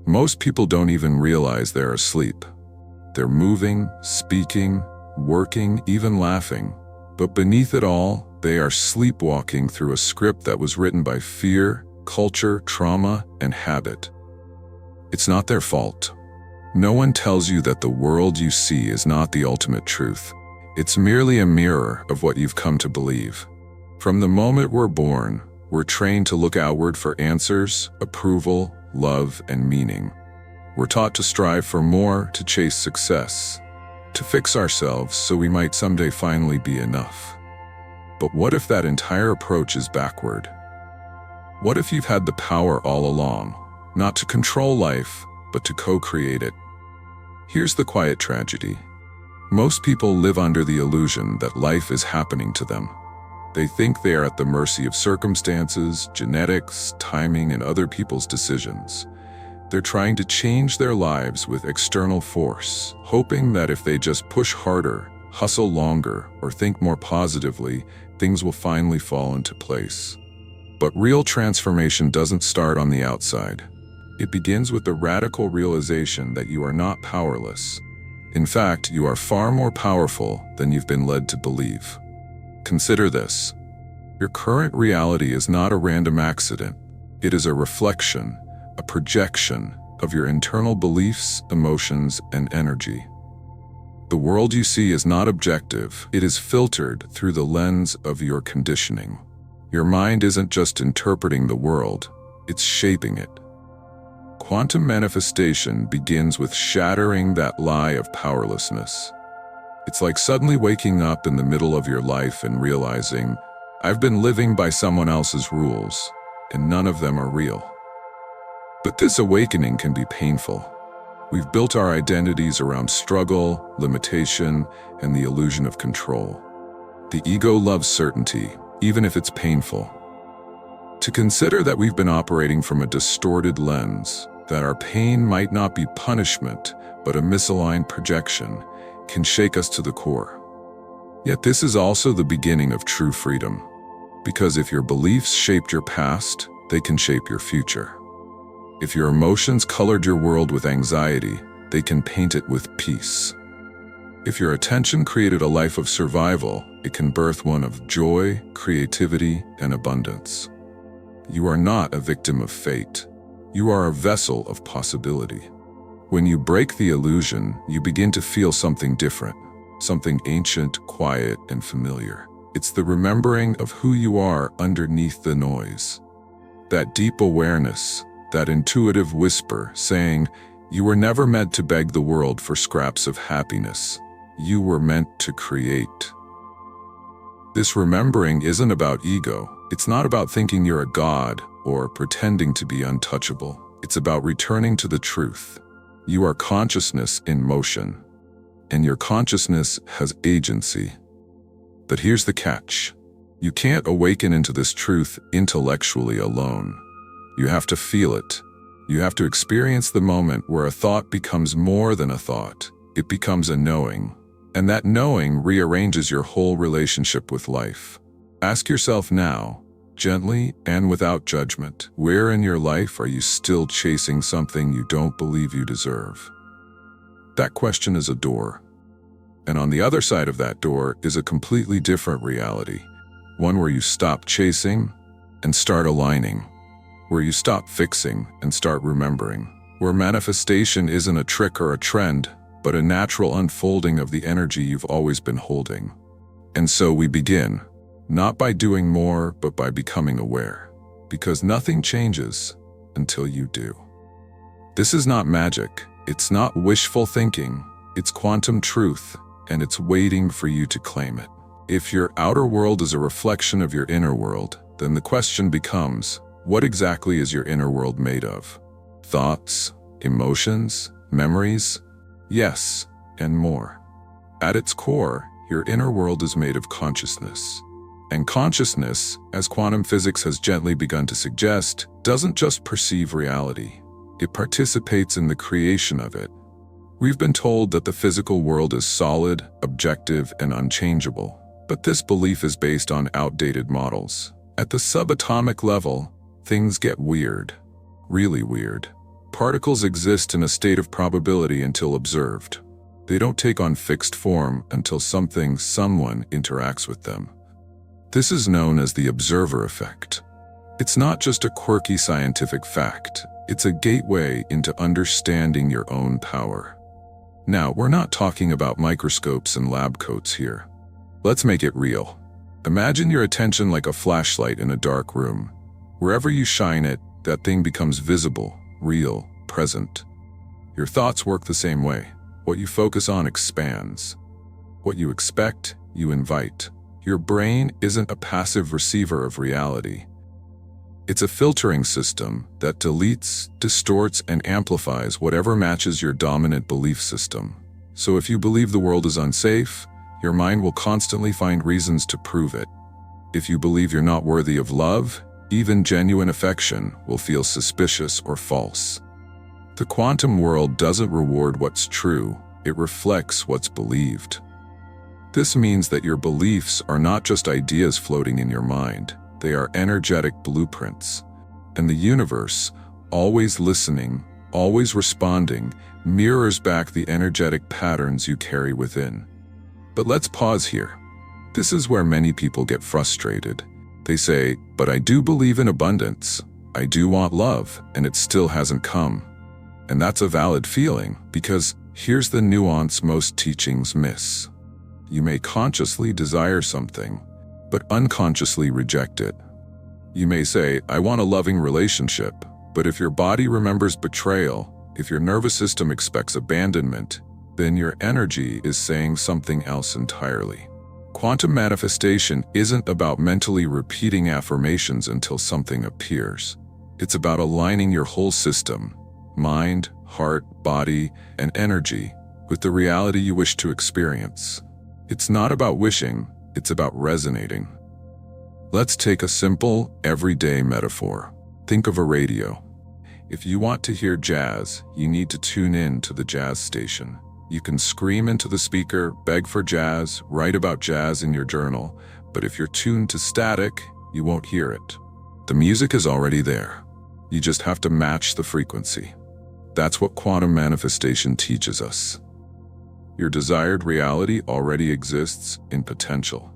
Most people don't even realize they're asleep. They're moving, speaking, working, even laughing. But beneath it all, they are sleepwalking through a script that was written by fear, culture, trauma, and habit. It's not their fault. No one tells you that the world you see is not the ultimate truth. It's merely a mirror of what you've come to believe. From the moment we're born, we're trained to look outward for answers, approval, love, and meaning. We're taught to strive for more, to chase success, to fix ourselves so we might someday finally be enough. But what if that entire approach is backward? What if you've had the power all along, not to control life, but to co-create it? Here's the quiet tragedy. Most people live under the illusion that life is happening to them. They think they are at the mercy of circumstances, genetics, timing, and other people's decisions. They're trying to change their lives with external force, hoping that if they just push harder, hustle longer, or think more positively, things will finally fall into place. But real transformation doesn't start on the outside. It begins with the radical realization that you are not powerless. In fact, you are far more powerful than you've been led to believe. Consider this. Your current reality is not a random accident. It is a reflection, a projection of your internal beliefs, emotions, and energy. The world you see is not objective. It is filtered through the lens of your conditioning. Your mind isn't just interpreting the world, it's shaping it. Quantum manifestation begins with shattering that lie of powerlessness. It's like suddenly waking up in the middle of your life and realizing, I've been living by someone else's rules, and none of them are real. But this awakening can be painful. We've built our identities around struggle, limitation, and the illusion of control. The ego loves certainty, even if it's painful. To consider that we've been operating from a distorted lens, that our pain might not be punishment, but a misaligned projection, can shake us to the core. Yet this is also the beginning of true freedom, because if your beliefs shaped your past, they can shape your future. If your emotions colored your world with anxiety, they can paint it with peace. If your attention created a life of survival, it can birth one of joy, creativity, and abundance. You are not a victim of fate. You are a vessel of possibility. When you break the illusion, you begin to feel something different, something ancient, quiet, and familiar. It's the remembering of who you are underneath the noise. That deep awareness, that intuitive whisper saying, you were never meant to beg the world for scraps of happiness. You were meant to create. This remembering isn't about ego. It's not about thinking you're a god or pretending to be untouchable. It's about returning to the truth. You are consciousness in motion, and your consciousness has agency. But here's the catch. You can't awaken into this truth intellectually alone. You have to feel it. You have to experience the moment where a thought becomes more than a thought. It becomes a knowing. And that knowing rearranges your whole relationship with life. Ask yourself now, gently and without judgment, where in your life are you still chasing something you don't believe you deserve? That question is a door. And on the other side of that door is a completely different reality. One where you stop chasing and start aligning. Where you stop fixing and start remembering. Where manifestation isn't a trick or a trend, but a natural unfolding of the energy you've always been holding. And so we begin, not by doing more, but by becoming aware. Because nothing changes until you do. This is not magic. It's not wishful thinking. It's quantum truth, and it's waiting for you to claim it. If your outer world is a reflection of your inner world, then the question becomes, what exactly is your inner world made of? Thoughts, emotions, memories? Yes, and more. At its core, your inner world is made of consciousness. And consciousness, as quantum physics has gently begun to suggest, doesn't just perceive reality. It participates in the creation of it. We've been told that the physical world is solid, objective, and unchangeable. But this belief is based on outdated models. At the subatomic level, things get weird. Really weird. Particles exist in a state of probability until observed. They don't take on fixed form until someone interacts with them. This is known as the observer effect. It's not just a quirky scientific fact, it's a gateway into understanding your own power. Now, we're not talking about microscopes and lab coats here. Let's make it real. Imagine your attention like a flashlight in a dark room. Wherever you shine it, that thing becomes visible, real, present. Your thoughts work the same way. What you focus on expands. What you expect, you invite. Your brain isn't a passive receiver of reality. It's a filtering system that deletes, distorts, and amplifies whatever matches your dominant belief system. So if you believe the world is unsafe, your mind will constantly find reasons to prove it. If you believe you're not worthy of love, even genuine affection will feel suspicious or false. The quantum world doesn't reward what's true, it reflects what's believed. This means that your beliefs are not just ideas floating in your mind. They are energetic blueprints. And the universe, always listening, always responding, mirrors back the energetic patterns you carry within. But let's pause here. This is where many people get frustrated. They say, but I do believe in abundance. I do want love, and it still hasn't come. And that's a valid feeling, because here's the nuance most teachings miss. You may consciously desire something, but unconsciously reject it. You may say, I want a loving relationship, but if your body remembers betrayal, if your nervous system expects abandonment, then your energy is saying something else entirely. Quantum manifestation isn't about mentally repeating affirmations until something appears. It's about aligning your whole system, mind, heart, body, and energy, with the reality you wish to experience. It's not about wishing, it's about resonating. Let's take a simple, everyday metaphor. Think of a radio. If you want to hear jazz, you need to tune in to the jazz station. You can scream into the speaker, beg for jazz, write about jazz in your journal, but if you're tuned to static, you won't hear it. The music is already there. You just have to match the frequency. That's what quantum manifestation teaches us. Your desired reality already exists in potential.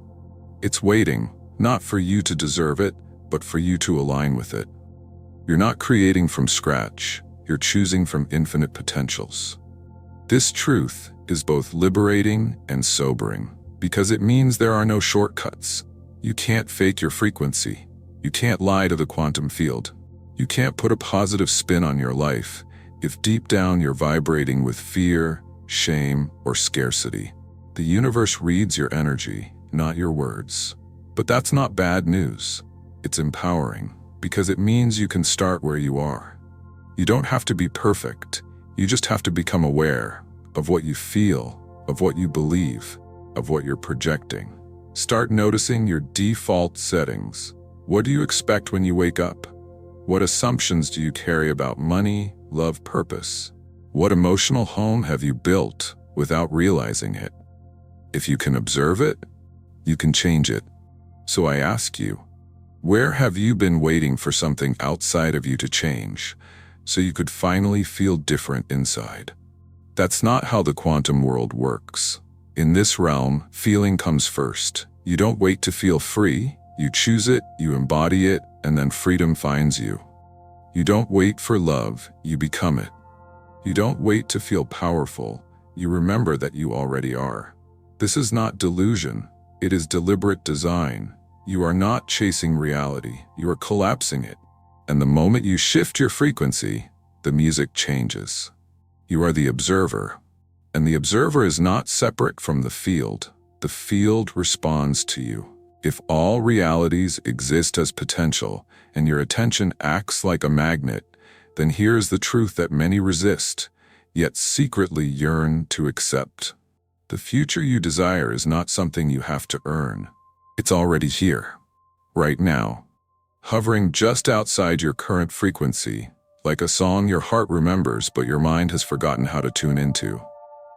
It's waiting, not for you to deserve it, but for you to align with it. You're not creating from scratch, you're choosing from infinite potentials. This truth is both liberating and sobering, because it means there are no shortcuts. You can't fake your frequency. You can't lie to the quantum field. You can't put a positive spin on your life if deep down you're vibrating with fear, shame, or scarcity. The universe reads your energy, not your words. But that's not bad news. It's empowering, because it means you can start where you are. You don't have to be perfect. You just have to become aware of what you feel, of what you believe, of what you're projecting. Start noticing your default settings. What do you expect when you wake up? What assumptions do you carry about money, love, purpose? What emotional home have you built without realizing it? If you can observe it, you can change it. So I ask you, where have you been waiting for something outside of you to change, so you could finally feel different inside? That's not how the quantum world works. In this realm, feeling comes first. You don't wait to feel free, you choose it, you embody it, and then freedom finds you. You don't wait for love, you become it. You don't wait to feel powerful, you remember that you already are. This is not delusion, it is deliberate design. You are not chasing reality, you are collapsing it. And the moment you shift your frequency, the music changes. You are the observer. And the observer is not separate from the field. The field responds to you. If all realities exist as potential, and your attention acts like a magnet, then here's the truth that many resist, yet secretly yearn to accept. The future you desire is not something you have to earn. It's already here, right now, hovering just outside your current frequency, like a song your heart remembers but your mind has forgotten how to tune into.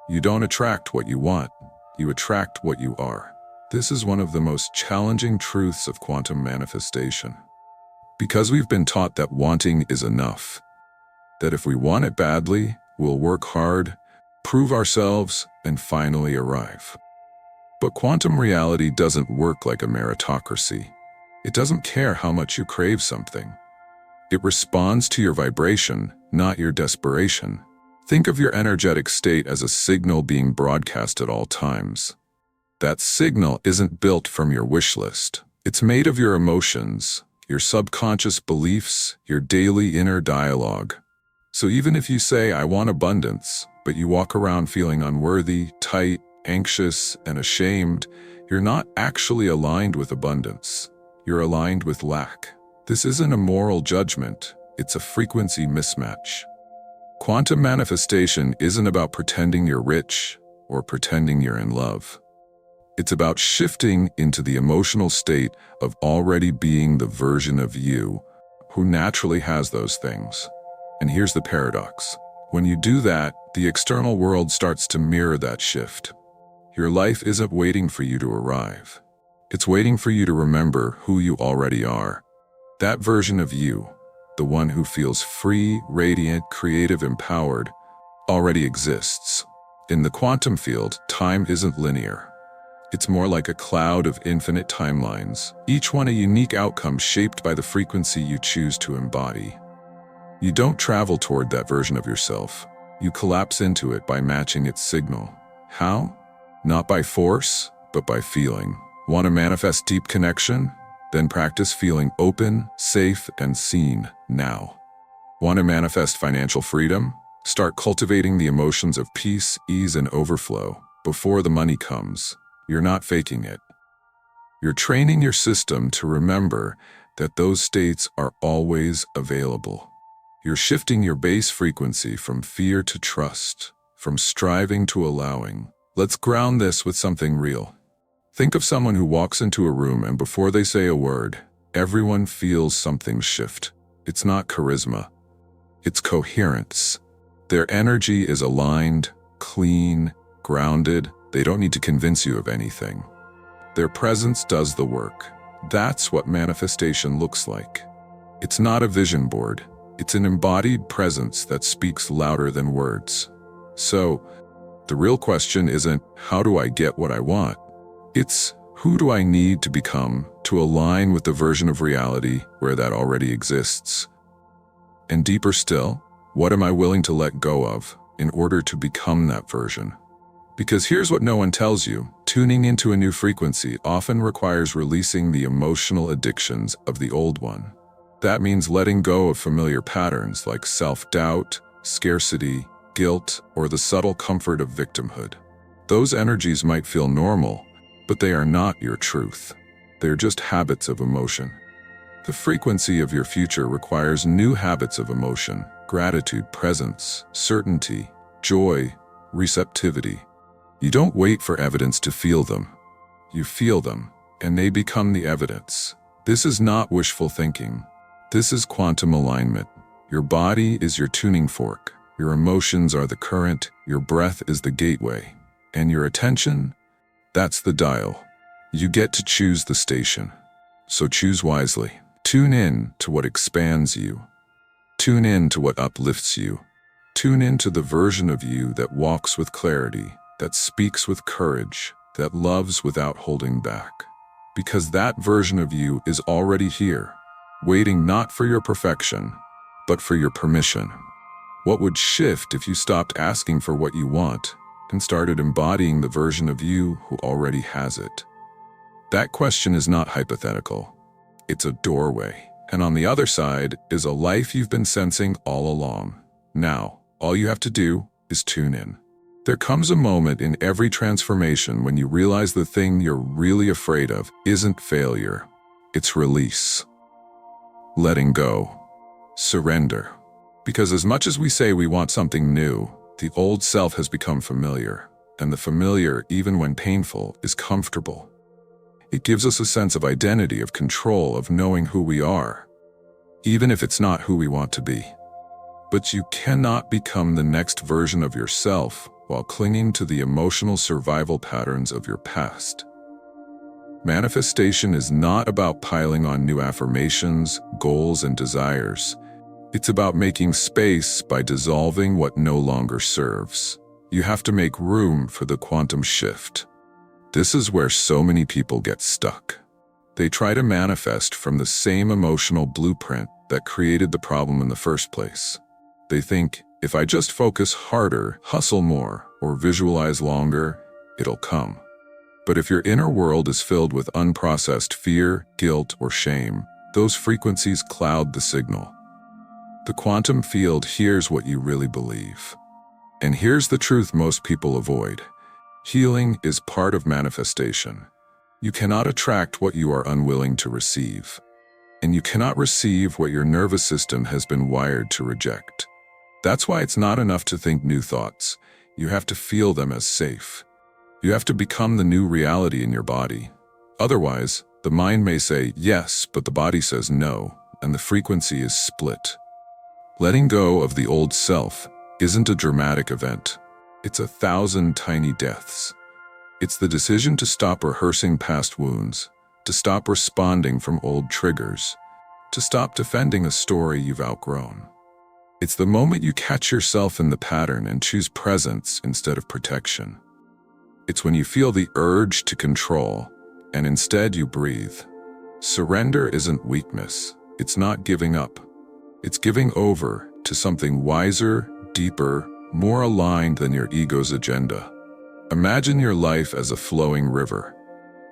You don't attract what you want, you attract what you are. This is one of the most challenging truths of quantum manifestation. Because we've been taught that wanting is enough. that if we want it badly, we'll work hard, prove ourselves, and finally arrive. But quantum reality doesn't work like a meritocracy. It doesn't care how much you crave something. It responds to your vibration, not your desperation. Think of your energetic state as a signal being broadcast at all times. That signal isn't built from your wish list. It's made of your emotions, your subconscious beliefs, your daily inner dialogue. So even if you say, "I want abundance," but you walk around feeling unworthy, tight, anxious, and ashamed, you're not actually aligned with abundance. You're aligned with lack. This isn't a moral judgment, it's a frequency mismatch. Quantum manifestation isn't about pretending you're rich or pretending you're in love. It's about shifting into the emotional state of already being the version of you who naturally has those things. And here's the paradox. When you do that, the external world starts to mirror that shift. Your life isn't waiting for you to arrive. It's waiting for you to remember who you already are. That version of you, the one who feels free, radiant, creative, empowered, already exists. In the quantum field, time isn't linear. It's more like a cloud of infinite timelines, each one a unique outcome shaped by the frequency you choose to embody. You don't travel toward that version of yourself. You collapse into it by matching its signal. How? Not by force, but by feeling. Want to manifest deep connection? Then practice feeling open, safe, and seen now. Want to manifest financial freedom? Start cultivating the emotions of peace, ease, and overflow before the money comes. You're not faking it. You're training your system to remember that those states are always available. You're shifting your base frequency from fear to trust, from striving to allowing. Let's ground this with something real. Think of someone who walks into a room and before they say a word, everyone feels something shift. It's not charisma. It's coherence. Their energy is aligned, clean, grounded. They don't need to convince you of anything. Their presence does the work. That's what manifestation looks like. It's not a vision board. It's an embodied presence that speaks louder than words. So, the real question isn't, how do I get what I want? It's, who do I need to become to align with the version of reality where that already exists? And deeper still, what am I willing to let go of in order to become that version? Because here's what no one tells you. Tuning into a new frequency often requires releasing the emotional addictions of the old one. That means letting go of familiar patterns like self-doubt, scarcity, guilt, or the subtle comfort of victimhood. Those energies might feel normal, but they are not your truth. They're just habits of emotion. The frequency of your future requires new habits of emotion: gratitude, presence, certainty, joy, receptivity. You don't wait for evidence to feel them. You feel them, and they become the evidence. This is not wishful thinking. This is quantum alignment. Your body is your tuning fork. Your emotions are the current. Your breath is the gateway. And your attention? That's the dial. You get to choose the station. So choose wisely. Tune in to what expands you. Tune in to what uplifts you. Tune in to the version of you that walks with clarity, that speaks with courage, that loves without holding back. Because that version of you is already here, waiting not for your perfection, but for your permission. What would shift if you stopped asking for what you want and started embodying the version of you who already has it? That question is not hypothetical. It's a doorway. And on the other side is a life you've been sensing all along. Now, all you have to do is tune in. There comes a moment in every transformation when you realize the thing you're really afraid of isn't failure. It's release. Letting go. Surrender. Because as much as we say we want something new, the old self has become familiar. And the familiar, even when painful, is comfortable. It gives us a sense of identity, of control, of knowing who we are, even if it's not who we want to be. But you cannot become the next version of yourself while clinging to the emotional survival patterns of your past. Manifestation is not about piling on new affirmations, goals, and desires. It's about making space by dissolving what no longer serves. You have to make room for the quantum shift. This is where so many people get stuck. They try to manifest from the same emotional blueprint that created the problem in the first place. They think, if I just focus harder, hustle more, or visualize longer, it'll come. But if your inner world is filled with unprocessed fear, guilt, or shame, those frequencies cloud the signal. The quantum field hears what you really believe. And here's the truth most people avoid. Healing is part of manifestation. You cannot attract what you are unwilling to receive. And you cannot receive what your nervous system has been wired to reject. That's why it's not enough to think new thoughts. You have to feel them as safe. You have to become the new reality in your body. Otherwise, the mind may say yes, but the body says no, and the frequency is split. Letting go of the old self isn't a dramatic event. It's 1,000 tiny deaths. It's the decision to stop rehearsing past wounds, to stop responding from old triggers, to stop defending a story you've outgrown. It's the moment you catch yourself in the pattern and choose presence instead of protection. It's when you feel the urge to control, and instead you breathe. Surrender isn't weakness. It's not giving up. It's giving over to something wiser, deeper, more aligned than your ego's agenda. Imagine your life as a flowing river.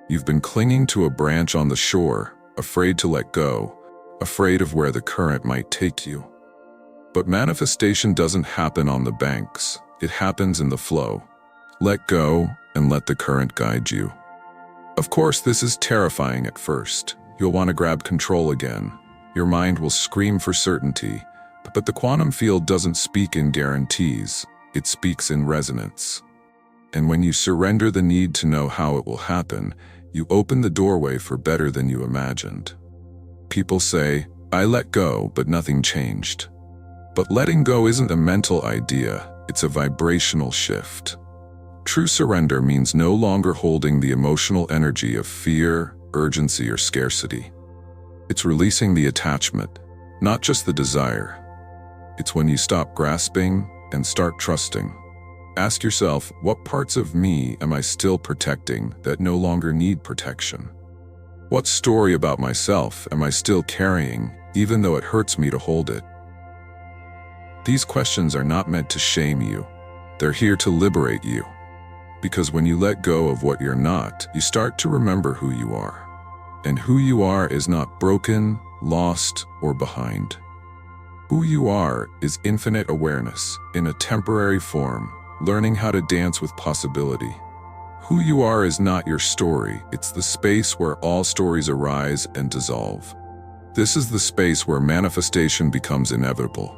You've been clinging to a branch on the shore, afraid to let go, afraid of where the current might take you. But manifestation doesn't happen on the banks. It happens in the flow. Let go and let the current guide you. Of course, this is terrifying at first. You'll want to grab control again. Your mind will scream for certainty. But the quantum field doesn't speak in guarantees. It speaks in resonance. And when you surrender the need to know how it will happen, you open the doorway for better than you imagined. People say, I let go, but nothing changed. But letting go isn't a mental idea, it's a vibrational shift. True surrender means no longer holding the emotional energy of fear, urgency, or scarcity. It's releasing the attachment, not just the desire. It's when you stop grasping and start trusting. Ask yourself, what parts of me am I still protecting that no longer need protection? What story about myself am I still carrying, even though it hurts me to hold it? These questions are not meant to shame you. They're here to liberate you. Because when you let go of what you're not, you start to remember who you are. And who you are is not broken, lost, or behind. Who you are is infinite awareness in a temporary form, learning how to dance with possibility. Who you are is not your story, it's the space where all stories arise and dissolve. This is the space where manifestation becomes inevitable.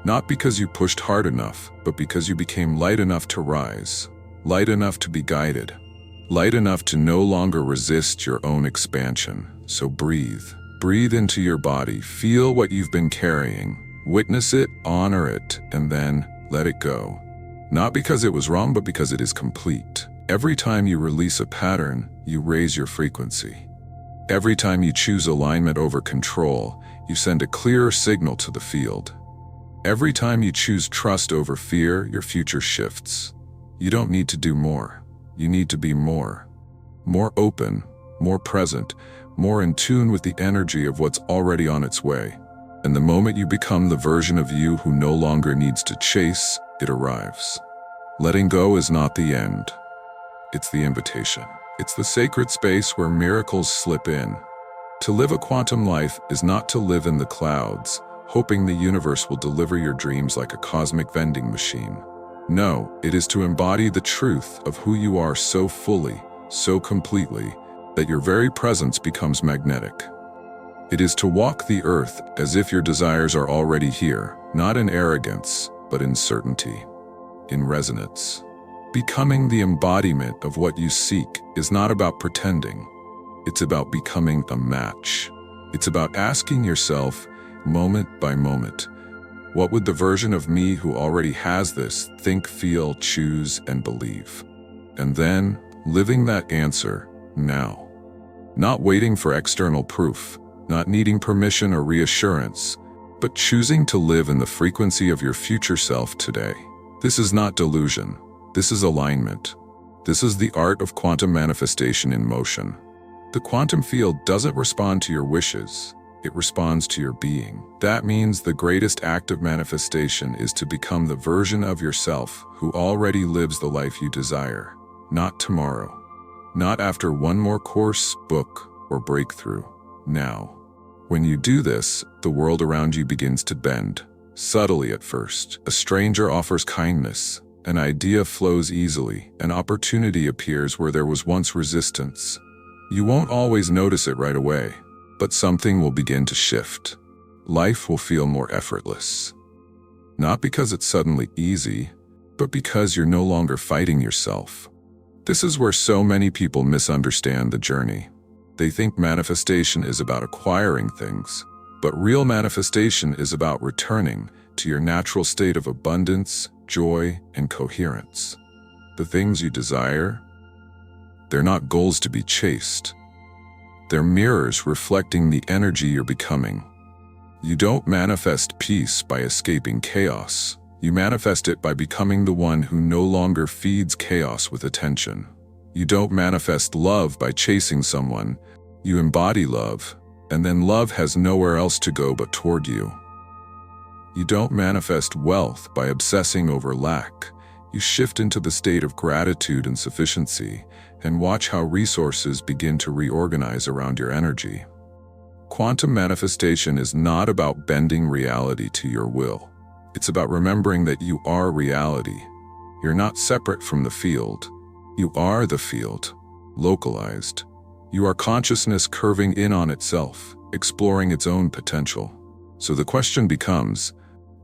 Not because you pushed hard enough, but because you became light enough to rise, light enough to be guided, light enough to no longer resist your own expansion. So breathe. Breathe into your body, feel what you've been carrying, witness it, honor it, and then let it go. Not because it was wrong, but because it is complete. Every time you release a pattern, you raise your frequency. Every time you choose alignment over control, you send a clearer signal to the field. Every time you choose trust over fear, your future shifts. You don't need to do more. You need to be more. More open, more present, more in tune with the energy of what's already on its way. And the moment you become the version of you who no longer needs to chase, it arrives. Letting go is not the end. It's the invitation. It's the sacred space where miracles slip in. To live a quantum life is not to live in the clouds, hoping the universe will deliver your dreams like a cosmic vending machine. No, it is to embody the truth of who you are so fully, so completely, that your very presence becomes magnetic. It is to walk the earth as if your desires are already here, not in arrogance, but in certainty, in resonance. Becoming the embodiment of what you seek is not about pretending. It's about becoming a match. It's about asking yourself, moment by moment, what would the version of me who already has this think, feel, choose, and believe? And then, living that answer now. Not waiting for external proof, not needing permission or reassurance, but choosing to live in the frequency of your future self today. This is not delusion. This is alignment. This is the art of quantum manifestation in motion. The quantum field doesn't respond to your wishes. It responds to your being. That means the greatest act of manifestation is to become the version of yourself who already lives the life you desire. Not tomorrow. Not after one more course, book, or breakthrough. Now. When you do this, the world around you begins to bend. Subtly at first. A stranger offers kindness. An idea flows easily. An opportunity appears where there was once resistance. You won't always notice it right away, but something will begin to shift. Life will feel more effortless. Not because it's suddenly easy, but because you're no longer fighting yourself. This is where so many people misunderstand the journey. They think manifestation is about acquiring things, but real manifestation is about returning to your natural state of abundance, joy, and coherence. The things you desire, they're not goals to be chased. They're mirrors reflecting the energy you're becoming. You don't manifest peace by escaping chaos. You manifest it by becoming the one who no longer feeds chaos with attention. You don't manifest love by chasing someone. You embody love, and then love has nowhere else to go but toward you. You don't manifest wealth by obsessing over lack. You shift into the state of gratitude and sufficiency, and watch how resources begin to reorganize around your energy. Quantum manifestation is not about bending reality to your will. It's about remembering that you are reality. You're not separate from the field. You are the field, localized. You are consciousness curving in on itself, exploring its own potential. So the question becomes,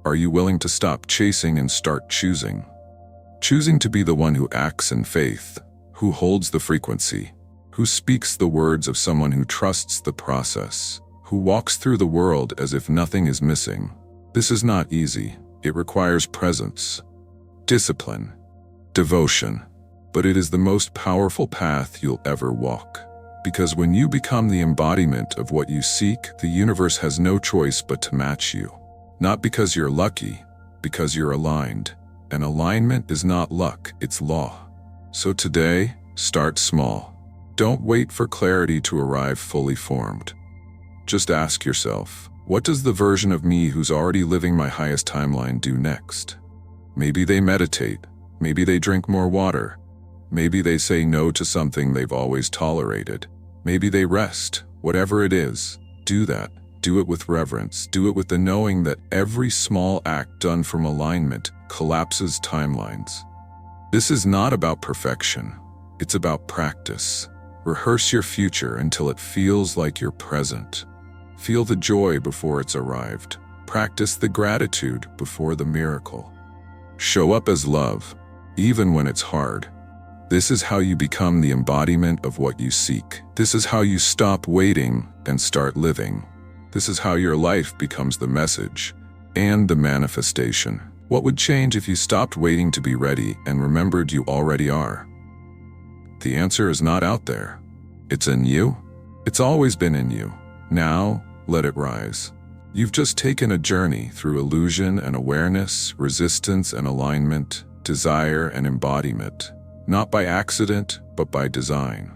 are you willing to stop chasing and start choosing? Choosing to be the one who acts in faith, who holds the frequency, who speaks the words of someone who trusts the process, who walks through the world as if nothing is missing. This is not easy. It requires presence, discipline, devotion, but it is the most powerful path you'll ever walk. Because when you become the embodiment of what you seek, the universe has no choice but to match you. Not because you're lucky, because you're aligned. And alignment is not luck, it's law. So today, start small. Don't wait for clarity to arrive fully formed. Just ask yourself, what does the version of me who's already living my highest timeline do next? Maybe they meditate. Maybe they drink more water. Maybe they say no to something they've always tolerated. Maybe they rest. Whatever it is, do that. Do it with reverence. Do it with the knowing that every small act done from alignment collapses timelines. This is not about perfection. It's about practice. Rehearse your future until it feels like your present. Feel the joy before it's arrived. Practice the gratitude before the miracle. Show up as love, even when it's hard. This is how you become the embodiment of what you seek. This is how you stop waiting and start living. This is how your life becomes the message and the manifestation. What would change if you stopped waiting to be ready and remembered you already are? The answer is not out there. It's in you. It's always been in you. Now, let it rise. You've just taken a journey through illusion and awareness, resistance and alignment, desire and embodiment. Not by accident, but by design.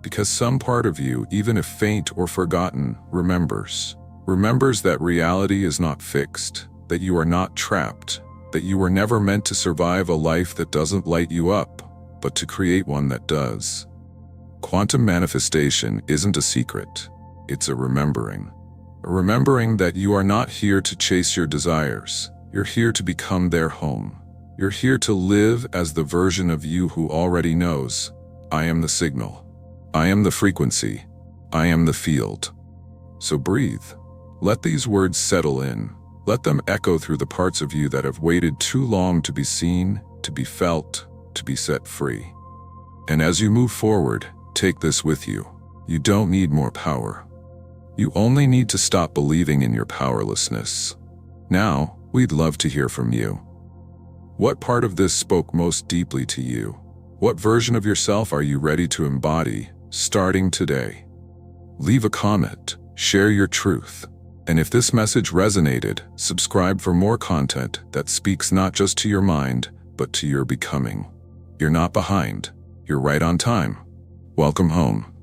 Because some part of you, even if faint or forgotten, remembers. Remembers that reality is not fixed, that you are not trapped, that you were never meant to survive a life that doesn't light you up, but to create one that does. Quantum manifestation isn't a secret. It's a remembering. A remembering that you are not here to chase your desires. You're here to become their home. You're here to live as the version of you who already knows, I am the signal. I am the frequency. I am the field. So breathe. Let these words settle in. Let them echo through the parts of you that have waited too long to be seen, to be felt, to be set free. And as you move forward, take this with you. You don't need more power. You only need to stop believing in your powerlessness. Now, we'd love to hear from you. What part of this spoke most deeply to you? What version of yourself are you ready to embody, starting today? Leave a comment, share your truth, And if this message resonated, subscribe for more content that speaks not just to your mind, but to your becoming. You're not behind. You're right on time. Welcome home.